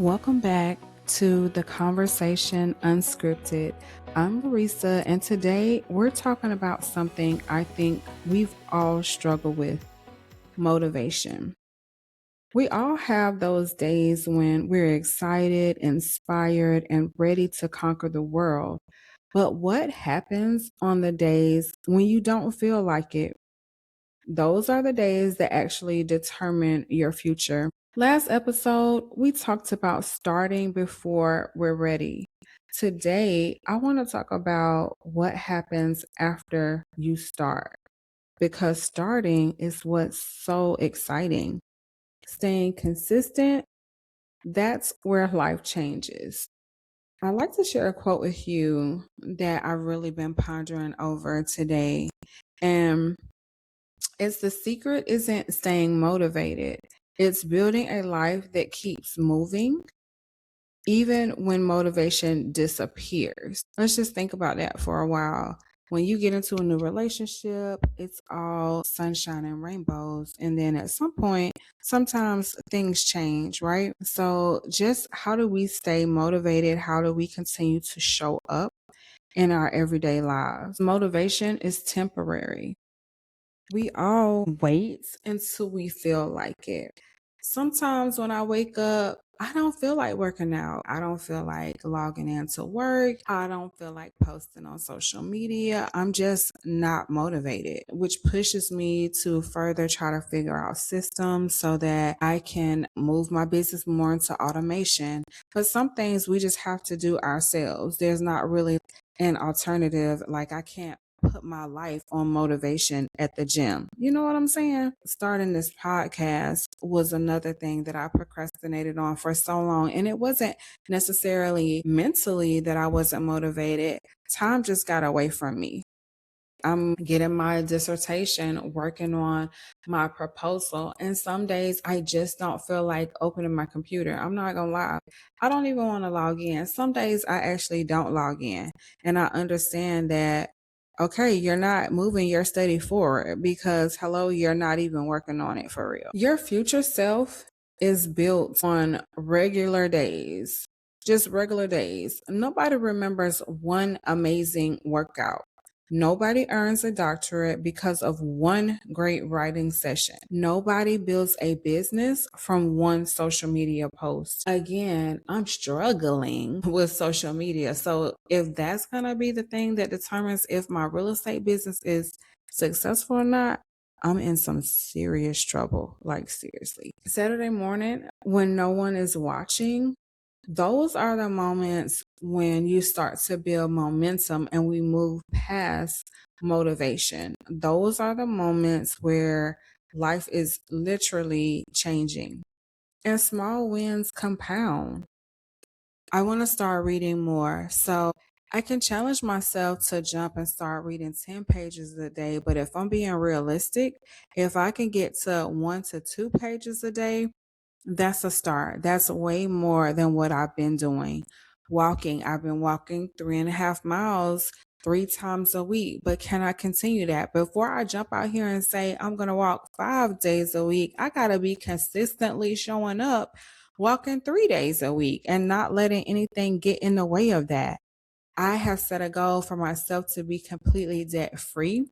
Welcome back to the conversation Unscripted. I'm Lauressa, and today we're talking about something I think we've all struggled with: motivation. We all have those days when we're excited, inspired, and ready to conquer the world. But what happens on the days when you don't feel like it? Those are the days that actually determine your future. Last episode, we talked about starting before we're ready. Today, I want to talk about what happens after you start, because starting is what's so exciting. Staying consistent, that's where life changes. I'd like to share a quote with you that I've really been pondering over today. And it's: the secret isn't staying motivated, it's building a life that keeps moving even when motivation disappears. Let's just think about that for a while. When you get into a new relationship, it's all sunshine and rainbows. And then at some point, sometimes things change, right? So, just how do we stay motivated? How do we continue to show up in our everyday lives? Motivation is temporary. We all wait until we feel like it. Sometimes when I wake up, I don't feel like working out. I don't feel like logging into work. I don't feel like posting on social media. I'm just not motivated, which pushes me to further try to figure out systems so that I can move my business more into automation. But some things we just have to do ourselves. There's not really an alternative. Like, I can't put my life on motivation at the gym. You know what I'm saying? Starting this podcast was another thing that I procrastinated on for so long. And it wasn't necessarily mentally that I wasn't motivated. Time just got away from me. I'm getting my dissertation, working on my proposal, and some days I just don't feel like opening my computer. I'm not gonna lie. I don't even want to log in. Some days I actually don't log in. And I understand that, okay, you're not moving your study forward because, hello, you're not even working on it for real. Your future self is built on regular days, just regular days. Nobody remembers one amazing workout. Nobody earns a doctorate because of one great writing session. Nobody builds a business from one social media post. Again, I'm struggling with social media. So if that's going to be the thing that determines if my real estate business is successful or not, I'm in some serious trouble. Like, seriously. Saturday morning, when no one is watching, those are the moments when you start to build momentum and we move past motivation. Those are the moments where life is literally changing and small wins compound. I want to start reading more. So I can challenge myself to jump and start reading 10 pages a day. But if I'm being realistic, if I can get to 1 to 2 pages a day, that's a start. That's way more than what I've been doing. Walking, I've been walking 3.5 miles 3 times a week, but can I continue that? Before I jump out here and say I'm going to walk 5 days a week, I got to be consistently showing up, walking 3 days a week and not letting anything get in the way of that. I have set a goal for myself to be completely debt free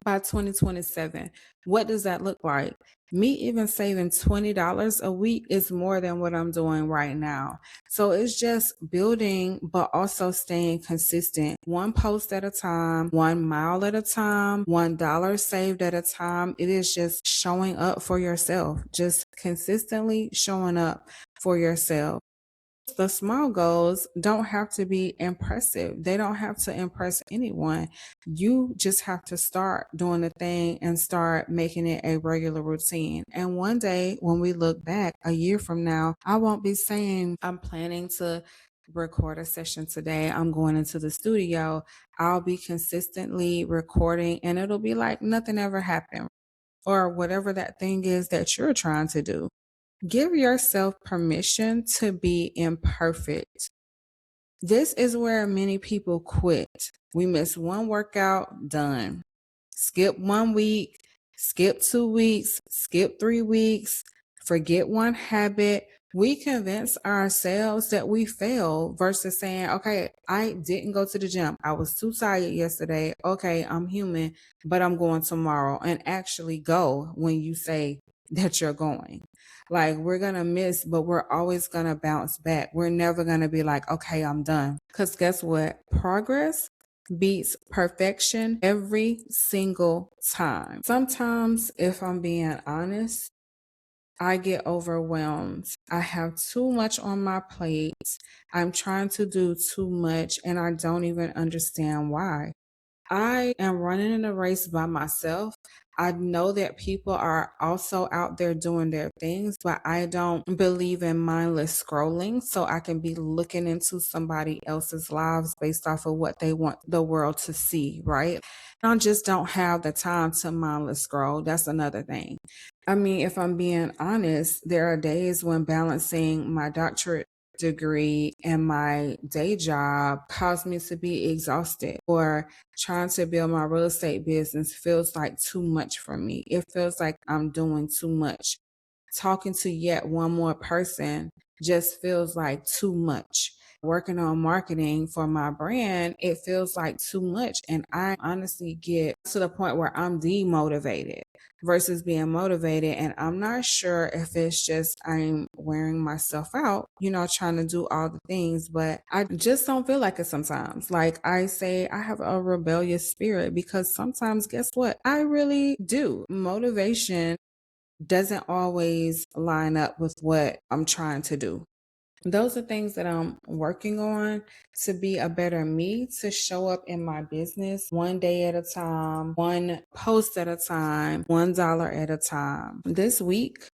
by 2027. What does that look like? Me even saving $20 a week is more than what I'm doing right now. So it's just building, but also staying consistent. One post at a time, 1 mile at a time, $1 saved at a time. It is just showing up for yourself, just consistently showing up for yourself. The small goals don't have to be impressive. They don't have to impress anyone. You just have to start doing the thing and start making it a regular routine. And one day when we look back a year from now, I won't be saying I'm planning to record a session today. I'm going into the studio. I'll be consistently recording and it'll be like nothing ever happened, or whatever that thing is that you're trying to do. Give yourself permission to be imperfect. This is where many people quit. We miss one workout, done. Skip 1 week, skip 2 weeks, skip 3 weeks, forget one habit, We convince ourselves that we fail versus saying, okay, I didn't go to the gym. I was too tired yesterday. Okay, I'm human, but I'm going tomorrow. And actually go when you say that you're going. Like, we're going to miss, but we're always going to bounce back. We're never going to be like, okay, I'm done. Because guess what? Progress beats perfection every single time. Sometimes, if I'm being honest, I get overwhelmed. I have too much on my plate. I'm trying to do too much and I don't even understand why. I am running in a race by myself. I know that people are also out there doing their things, but I don't believe in mindless scrolling. So I can be looking into somebody else's lives based off of what they want the world to see, right? I just don't have the time to mindless scroll. That's another thing. I mean, if I'm being honest, there are days when balancing my doctorate degree and my day job caused me to be exhausted, or trying to build my real estate business feels like too much for me. It feels like I'm doing too much. Talking to yet one more person just feels like too much. Working on marketing for my brand, it feels like too much. And I honestly get to the point where I'm demotivated versus being motivated. And I'm not sure if it's just I'm wearing myself out, trying to do all the things, but I just don't feel like it sometimes. Like I say, I have a rebellious spirit because sometimes, guess what? I really do. Motivation doesn't always line up with what I'm trying to do. Those are things that I'm working on to be a better me, to show up in my business one day at a time, one post at a time, $1 at a time. This week,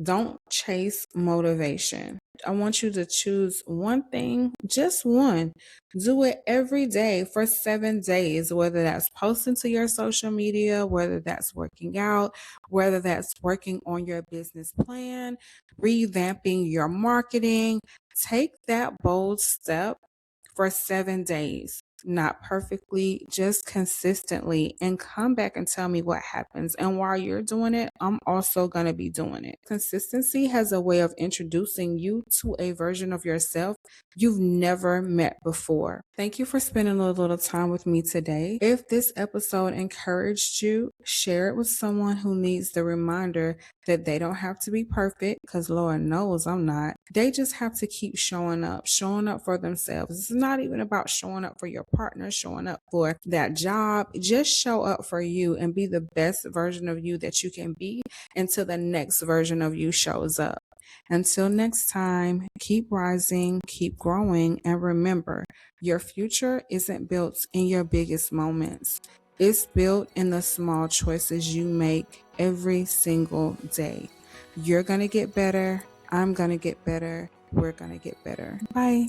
don't chase motivation. I want you to choose one thing, just one. Do it every day for 7 days, whether that's posting to your social media, whether that's working out, whether that's working on your business plan, revamping your marketing. Take that bold step for 7 days. Not perfectly, just consistently, and come back and tell me what happens. And while you're doing it, I'm also going to be doing it. Consistency has a way of introducing you to a version of yourself you've never met before. Thank you for spending a little time with me today. If this episode encouraged you, share it with someone who needs the reminder that they don't have to be perfect, because Lord knows I'm not. They just have to keep showing up for themselves. It's not even about showing up for your partner, showing up for that job. Just show up for you and be the best version of you that you can be until the next version of you shows up. Until next time, keep rising, keep growing, and remember, your future isn't built in your biggest moments. It's built in the small choices you make every single day. You're going to get better. I'm going to get better. We're going to get better. Bye.